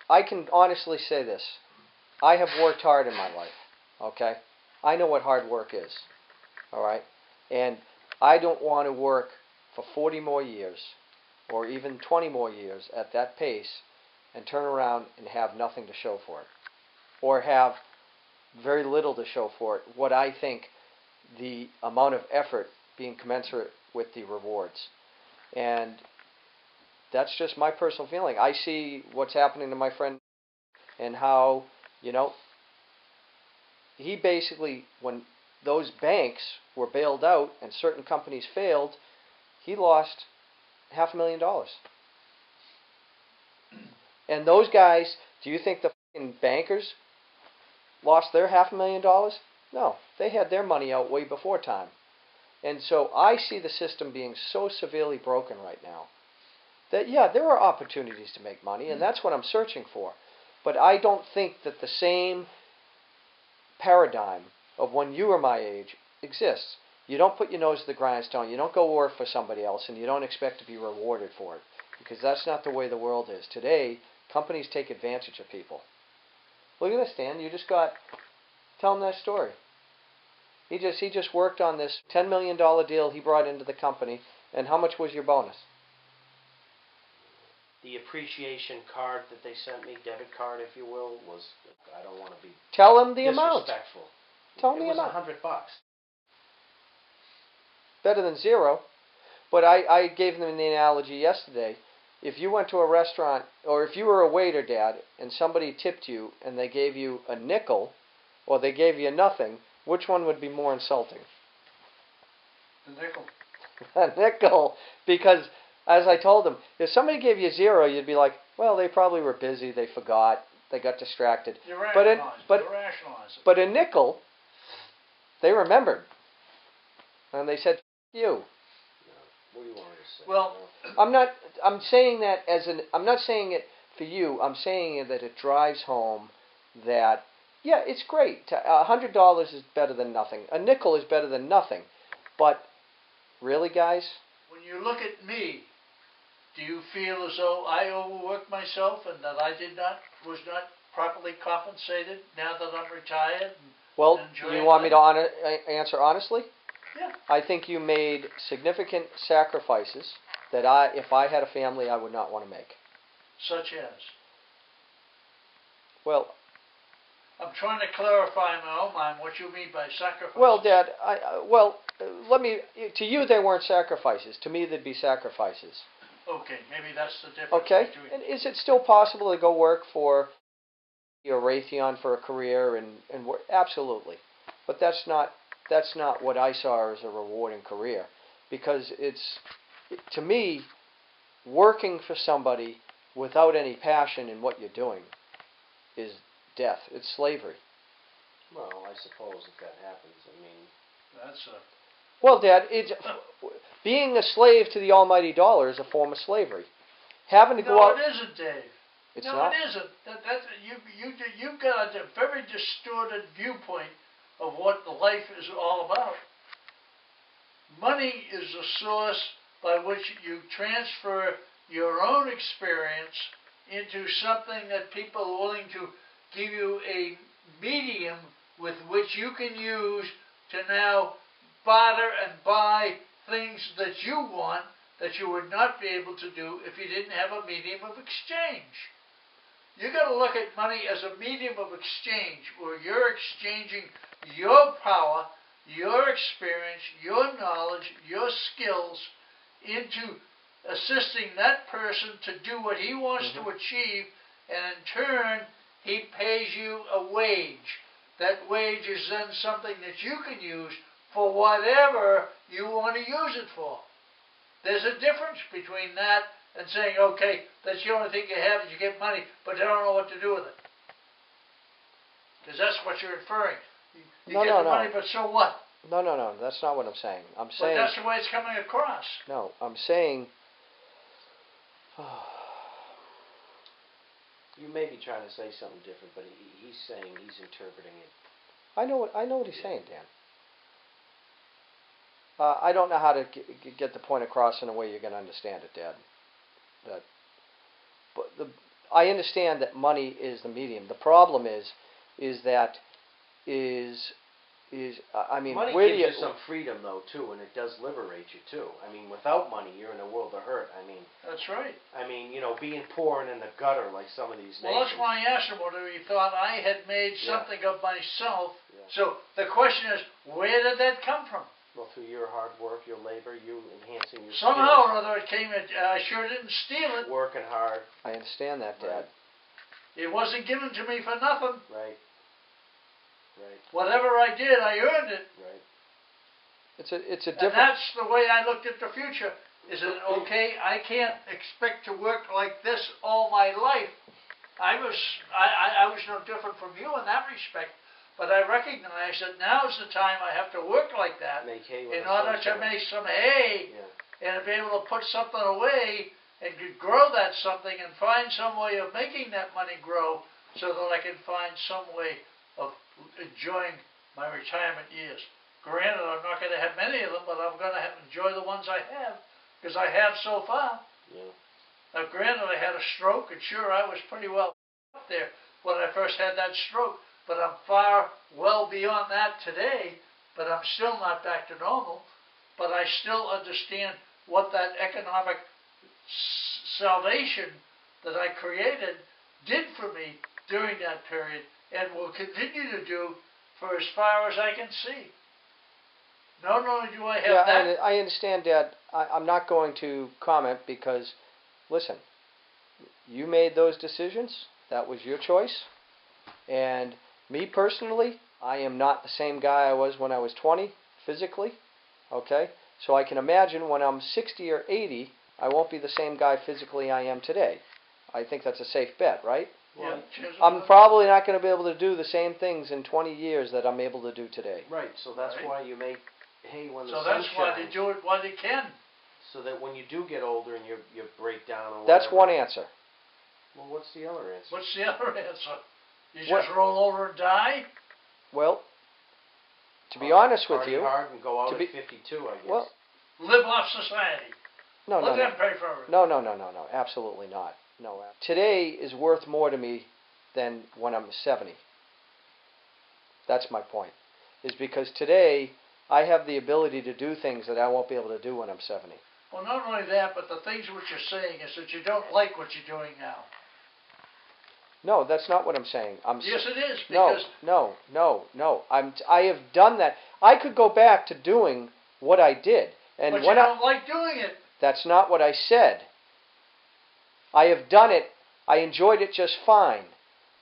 I can honestly say this. I have worked hard in my life. Okay? I know what hard work is. All right? And I don't want to work for 40 more years or even 20 more years at that pace and turn around and have nothing to show for it. Or have very little to show for it. What I think the amount of effort being commensurate with the rewards. And that's just my personal feeling. I see what's happening to my friend and how, you know, he basically, when those banks were bailed out and certain companies failed, he lost $500,000. And those guys, do you think the fucking bankers lost their $500,000? No, they had their money out way before time. And so I see the system being so severely broken right now that, yeah, there are opportunities to make money, and that's what I'm searching for. But I don't think that the same paradigm of when you were my age exists. You don't put your nose to the grindstone, you don't go work for somebody else, and you don't expect to be rewarded for it. Because that's not the way the world is. Today, companies take advantage of people. Look at this, Dan. You just got... Tell him that story. He just worked on this $10 million deal he brought into the company, and how much was your bonus? The appreciation card that they sent me, debit card, if you will, was, I don't want to be Tell him the amount. disrespectful. Tell him the amount. It was $100. Better than zero. But I gave them the analogy yesterday. If you went to a restaurant, or if you were a waiter, Dad, and somebody tipped you and they gave you a nickel, or they gave you nothing, which one would be more insulting? The nickel. A nickel. Because, as I told them, if somebody gave you zero, you'd be like, well, they probably were busy, they forgot, they got distracted. You rationalize it. But a nickel, they remembered. And they said, F you. What do you want me to say? Well, I'm saying that I'm not saying it for you. I'm saying that it drives home that, yeah, it's great. $100 is better than nothing. A nickel is better than nothing. But really, guys? When you look at me, do you feel as though I overworked myself and that I was not properly compensated now that I'm retired? Well, you want me to answer honestly? Yeah. I think you made significant sacrifices that if I had a family, I would not want to make. Such as? Well, I'm trying to clarify in my own mind what you mean by sacrifice. Well, Dad, to you they weren't sacrifices. To me, they'd be sacrifices. Okay, maybe that's the difference. Okay, and is it still possible to go work for Raytheon for a career and work? Absolutely, but that's not what I saw as a rewarding career, because to me, working for somebody without any passion in what you're doing is death. It's slavery. Well, I suppose if that happens, I mean... That's a... Well, Dad, being a slave to the almighty dollar is a form of slavery. Having to go out... No, it isn't, Dave. It's no, not? it isn't. You've got a very distorted viewpoint of what life is all about. Money is the source by which you transfer your own experience into something that people are willing to give you a medium with which you can use to now barter and buy things that you want that you would not be able to do if you didn't have a medium of exchange. You've got to look at money as a medium of exchange where you're exchanging your power, your experience, your knowledge, your skills into assisting that person to do what he wants to achieve, and in turn he pays you a wage. That wage is then something that you can use for whatever you want to use it for. There's a difference between that and saying, okay, that's the only thing you have is you get money, but I don't know what to do with it. Because that's what you're inferring. You get the money, but so what? No, that's not what I'm saying. I'm saying... But that's the way it's coming across. No, I'm saying... You may be trying to say something different, but he's saying he's interpreting it. I know what he's saying, Dan. I don't know how to get the point across in a way you're going to understand it, Dad. I understand that money is the medium. The problem is I mean, Money where do gives you some freedom, though, too, and it does liberate you, too. I mean, without money, you're in a world of hurt. That's right. Being poor and in the gutter like some of these Well, nations. that's why I asked him whether he thought I had made Yeah. something of myself. Yeah. So the question is, where did that come from? Well, through your hard work, your labor, you enhancing your Somehow or skills, other it came. I sure didn't steal it. working hard. I understand that, Dad. Right. It wasn't given to me for nothing. Right. Right. Whatever I did, I earned it. Right. It's a And different. that's the way I looked at the future. Is it okay? I can't expect to work like this all my life. I was no different from you in that respect. But I recognize that now's the time I have to work like that Make hay when in the order sun's to shining. make some hay Yeah. and be able to put something away and grow that something and find some way of making that money grow so that I can find some way of enjoying my retirement years. Granted, I'm not going to have many of them, but I'm going to enjoy the ones I have, because I have so far. Yeah. Now, granted, I had a stroke, and sure, I was pretty well up there when I first had that stroke, but I'm far well beyond that today, but I'm still not back to normal, but I still understand what that economic salvation that I created did for me during that period and will continue to do for as far as I can see. Not only do I have that. I understand, Dad. I'm not going to comment because, listen, you made those decisions. That was your choice. And me personally, I am not the same guy I was when I was 20, physically. Okay? So I can imagine when I'm 60 or 80, I won't be the same guy physically I am today. I think that's a safe bet, right? Yeah, I'm probably not going to be able to do the same things in 20 years that I'm able to do today. Right. So that's Right. why you make hay when the So sun that's why they shines. do it while they can. So that when you do get older and you break down or That's whatever. one answer. Well, what's the other answer? What's the other answer? You What- just roll over and die? Well, to be honest with Party you, hard and go out to at be- 52, I guess. well, Live off society. no, Let no, them no. pay for it. No, absolutely not. No. Today is worth more to me than when I'm 70. That's my point. Is because today I have the ability to do things that I won't be able to do when I'm 70. Well, not only that, but the things what you're saying is that you don't like what you're doing now. No, that's not what I'm saying. Yes, it is, No, because no. I have done that. I could go back to doing what I did, and but you when I don't like doing it. that's not what I said. I have done it. I enjoyed it just fine.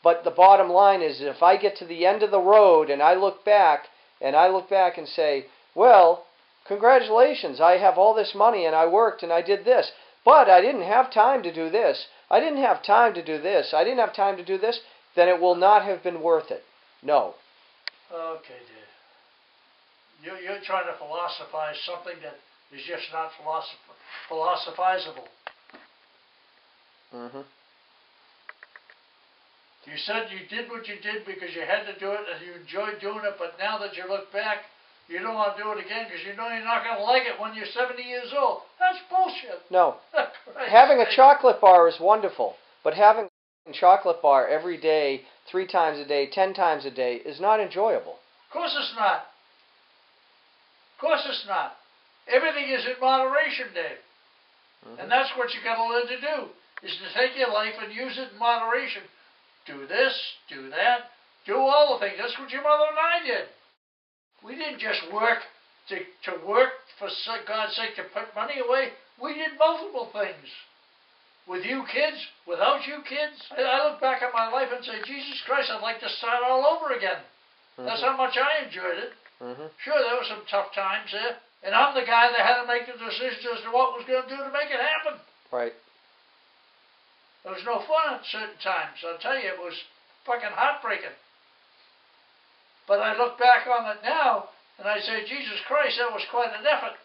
But the bottom line is, if I get to the end of the road and I look back and say, well, congratulations, I have all this money and I worked and I did this, but I didn't have time to do this. I didn't have time to do this. I didn't have time to do this. Then it will not have been worth it. No. Okay, dear. You're trying to philosophize something that is just not philosophizable. Mm-hmm. You said you did what you did because you had to do it and you enjoyed doing it, but now that you look back, you don't want to do it again because you know you're not going to like it when you're 70 years old. That's bullshit. No. Christ Having a sake. chocolate bar is wonderful, but having a chocolate bar every day, 3 times a day, 10 times a day is not enjoyable. Of course it's not. Of course it's not. Everything is in moderation, Dave. Mm-hmm. And that's what you got to learn to do, is to take your life and use it in moderation. Do this, do that, do all the things. That's what your mother and I did. We didn't just work to work for God's sake to put money away. We did multiple things. With you kids, without you kids. I look back at my life and say, Jesus Christ, I'd like to start all over again. Mm-hmm. That's how much I enjoyed it. Mm-hmm. Sure, there were some tough times there. And I'm the guy that had to make the decisions as to what was going to do to make it happen. Right. It was no fun at certain times. I'll tell you, it was fucking heartbreaking. But I look back on it now, and I say, Jesus Christ, that was quite an effort.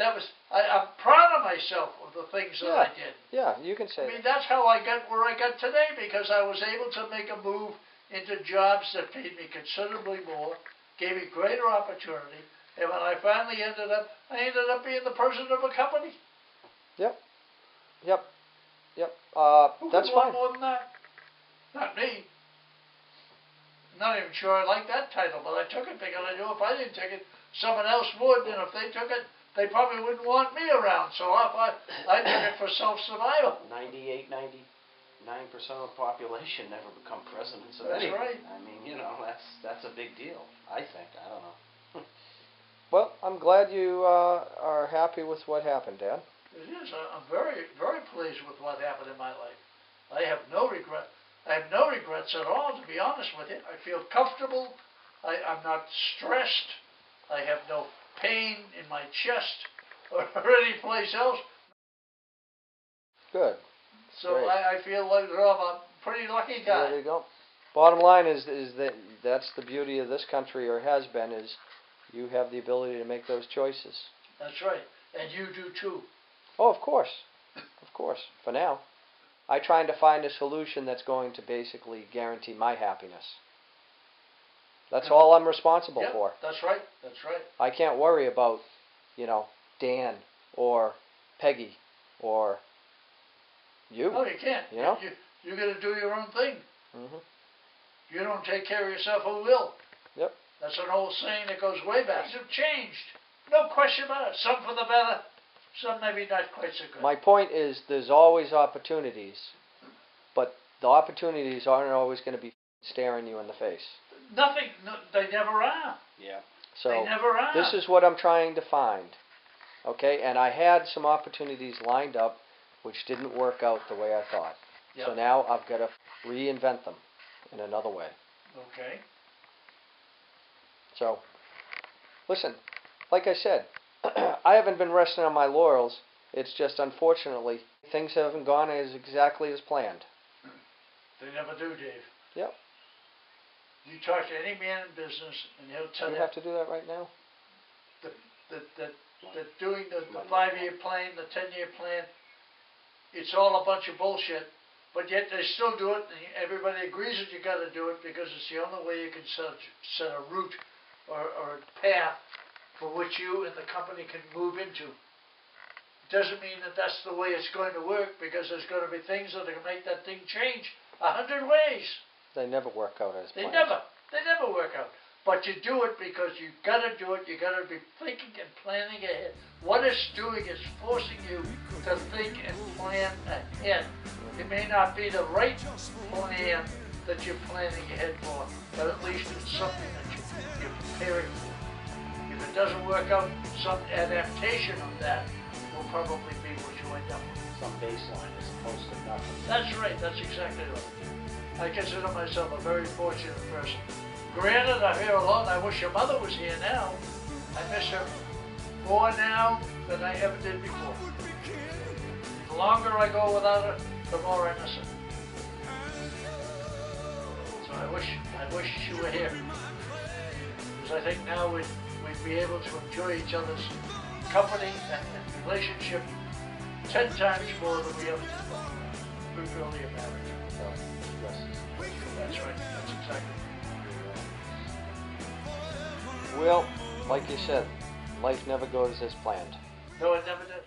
I'm proud of myself of the things that I did. Yeah, you can say I mean, that's how I got where I got today, because I was able to make a move into jobs that paid me considerably more, gave me greater opportunity, and when I finally ended up being the president of a company. Yep. Who that's could want fine. more than that? Not me. Not even sure I like that title, but I took it because I knew if I didn't take it, someone else would, and if they took it, they probably wouldn't want me around. So I took it for self-survival. 99% of the population never become presidents of That's anything. right. I mean, that's a big deal. I think. I don't know. Well, I'm glad you are happy with what happened, Dad. It is. I'm very, very pleased with what happened in my life. I have no regret. I have no regrets at all, to be honest with you. I feel comfortable. I'm not stressed. I have no pain in my chest or any place else. Good. So Great. I feel like I'm a pretty lucky guy. There you go. Bottom line is that that's the beauty of this country, or has been, is you have the ability to make those choices. That's right. And you do too. Oh, of course. Of course. For now. I'm trying to find a solution that's going to basically guarantee my happiness. That's all I'm responsible Yep, for. that's right. That's right. I can't worry about, Dan or Peggy or you. No, you can't. You know? You're going to do your own thing. Hmm. You don't take care of yourself, who will? Yep. That's an old saying that goes way back. Things have changed. No question about it. Some for the better, some maybe not quite so good. My point is there's always opportunities, but the opportunities aren't always going to be staring you in the face. Nothing, they never are. Yeah. So They never are. this is what I'm trying to find. Okay? And I had some opportunities lined up which didn't work out the way I thought. Yep. So now I've got to reinvent them in another way. Okay. So, listen, like I said, I haven't been resting on my laurels. It's just, unfortunately, things haven't gone as exactly as planned. They never do, Dave. Yep. You talk to any man in business, and he'll tell Do we you have to do that right now? that doing the 5-year plan, the 10-year plan, it's all a bunch of bullshit. But yet they still do it, and everybody agrees that you got to do it because it's the only way you can set a route or a path for which you and the company can move into. It doesn't mean that that's the way it's going to work, because there's going to be things that are going to make that thing change 100 ways. They never work out as They planned. never work out. But you do it because you got to do it. You got to be thinking and planning ahead. What it's doing is forcing you to think and plan ahead. It may not be the right plan that you're planning ahead for, but at least it's something that you're preparing for. If it doesn't work out, some adaptation of that will probably be what you end up with. Some baseline as opposed to nothing. That's right. That's exactly right. I consider myself a very fortunate person. Granted, I'm here alone. I wish your mother was here now. I miss her more now than I ever did before. The longer I go without her, the more I miss her. So I wish she were here. Because I think now we'd be able to enjoy each other's company and relationship 10 times more than we ever did before. Earlier marriage. That's right. That's exactly. Well, like you said, life never goes as planned. No, it never did.